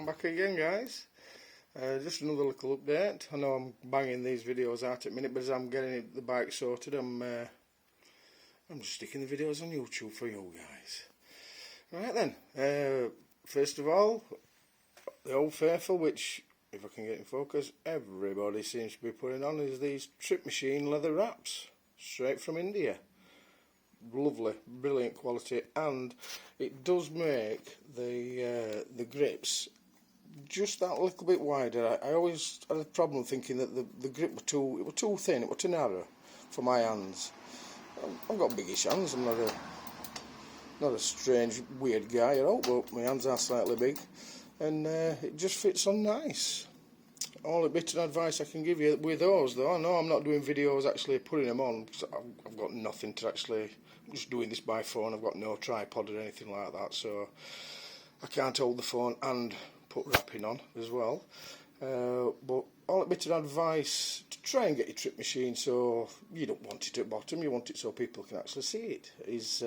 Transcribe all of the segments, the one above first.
I'm back again, guys. Just another little update. I know I'm banging these videos out at the minute, but as I'm getting the bike sorted, I'm just sticking the videos on YouTube for you guys. Right then, first of all, the old faithful, which, if I can get in focus, everybody seems to be putting on, is these Trip Machine leather wraps, straight from India. Lovely, brilliant quality, and it does make the grips just that little bit wider. I always had a problem thinking that the grip were too thin, it was too narrow for my hands. I've got biggish hands. I'm not a strange, weird guy at all, but my hands are slightly big, and it just fits on nice. Only bit of advice I can give you with those, though, I know I'm not doing videos actually putting them on, because I've got nothing to actually, I'm just doing this by phone. I've got no tripod or anything like that, so I can't hold the phone and put wrapping on as well. But only bit of advice to try and get your Trip Machine so you don't want it at the bottom, you want it so people can actually see it, is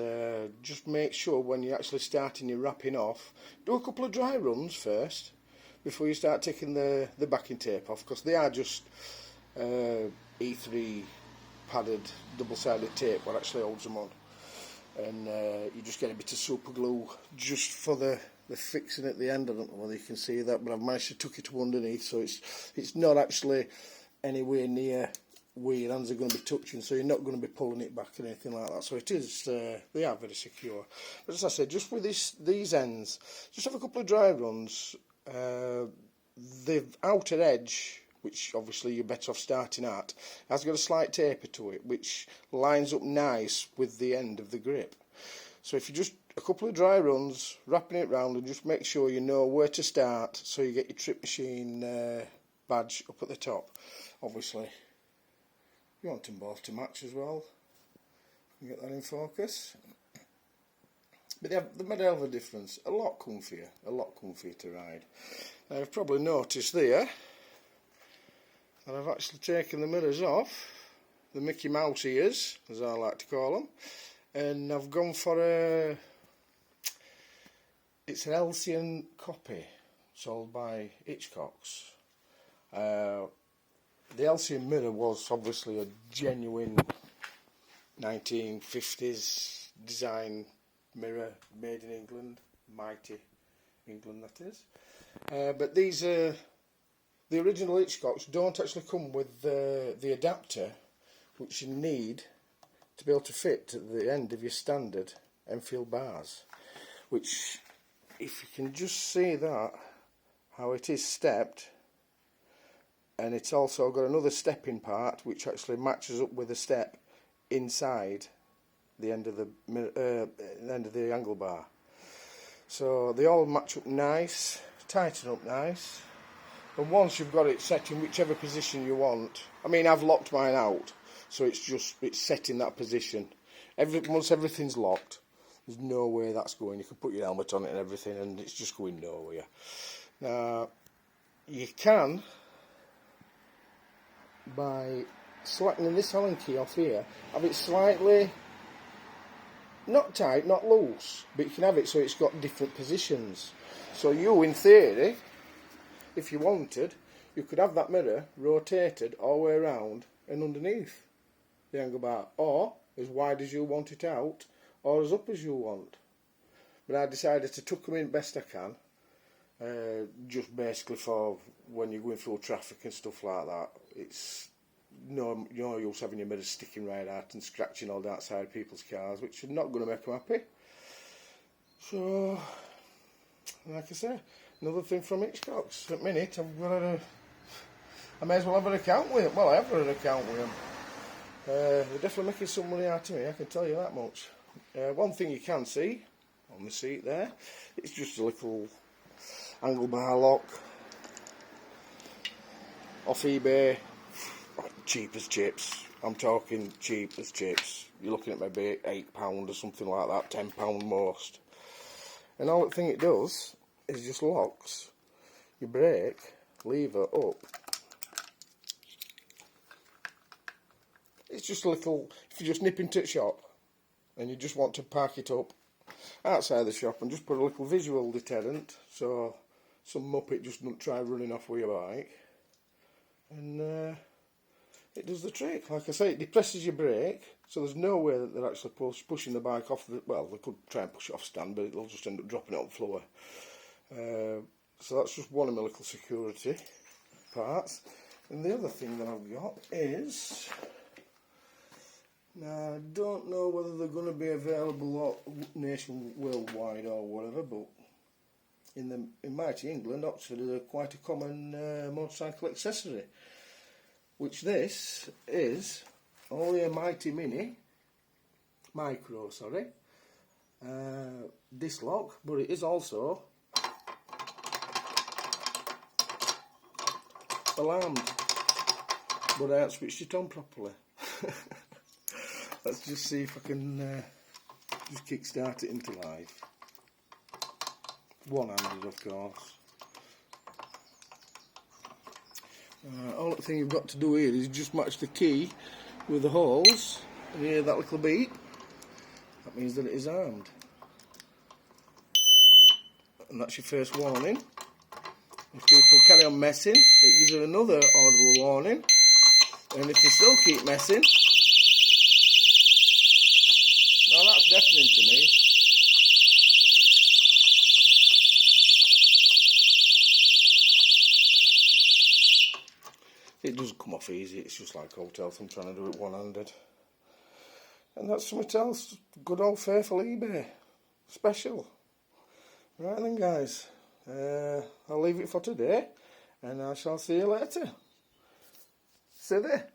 just make sure when you're actually starting your wrapping off, do a couple of dry runs first before you start taking the backing tape off, because they are just E3 padded double-sided tape what actually holds them on, and you just get a bit of super glue just for the fixing at the end. I don't know whether you can see that, but I've managed to tuck it to underneath, so it's not actually anywhere near where your hands are going to be touching, so you're not going to be pulling it back or anything like that. So it is, they are very secure. But as I said, just with these ends, just have a couple of dry runs. The outer edge, which obviously you're better off starting at, has got a slight taper to it, which lines up nice with the end of the grip. So if you just a couple of dry runs, wrapping it round, and just make sure you know where to start, so you get your Trip Machine badge up at the top. Obviously, you want them both to match as well. You get that in focus. But they made a hell of a difference. A lot comfier to ride. Now, you've probably noticed there that I've actually taken the mirrors off, the Mickey Mouse ears, as I like to call them, and I've gone for it's an Elsian copy sold by Hitchcock's. The Elsian mirror was obviously a genuine 1950s design mirror made in England, mighty England that is. But these the original Hitchcocks don't actually come with the adapter which you need to be able to fit at the end of your standard Enfield bars, which, if you can just see that, how it is stepped, and it's also got another stepping part which actually matches up with a step inside the end of the angle bar. So they all match up nice, tighten up nice, and once you've got it set in whichever position you want, I mean, I've locked mine out, so it's set in that position. Once everything's locked, there's no way that's going. You can put your helmet on it and everything, and it's just going nowhere. Now, you can, by slackening this Allen key off here, have it slightly, not tight, not loose, but you can have it so it's got different positions. So you, in theory, if you wanted, you could have that mirror rotated all the way around and underneath the angle bar, or as wide as you want it out, or as up as you want. But I decided to tuck them in best I can, just basically for when you're going through traffic and stuff like that. It's no use having your mirrors sticking right out and scratching all that side of people's cars, which are not going to make them happy. So, like I say, another thing from Hitchcock's. At the minute, I may as well have an account with them. Well, I have got an account with them. They're definitely making some money out of me, I can tell you that much. One thing you can see on the seat there, it's just a little angle bar lock off eBay. Cheap as chips. I'm talking cheap as chips. You're looking at maybe £8 or something like that, £10 most. And all the thing it does is just locks your brake lever up. It's just a little, if you just nip into the shop and you just want to park it up outside the shop and just put a little visual deterrent, so some muppet just don't try running off with your bike, and it does the trick. Like I say, it depresses your brake, so there's no way that they're actually pushing the bike off the, well, they could try and push it off stand, but it'll just end up dropping it on the floor. So that's just one of my little security parts. And the other thing that I've got is, now I don't know whether they're going to be available worldwide or whatever, but in mighty England, Oxford is quite a common motorcycle accessory, which this is only a mighty micro disc lock, but it is also alarmed, but I haven't switched it on properly. Let's just see if I can just kickstart it into life. One-handed, of course. All the thing you've got to do here is just match the key with the holes, and you hear that little beep. That means that it is armed. And that's your first warning. If people carry on messing, it gives her another audible warning. And if they still keep messing, now that's deafening to me. It doesn't come off easy, it's just like hotels, I'm trying to do it one-handed. And that's something else, good old faithful eBay special. Right then guys, I'll leave it for today, and I shall see you later. See you there.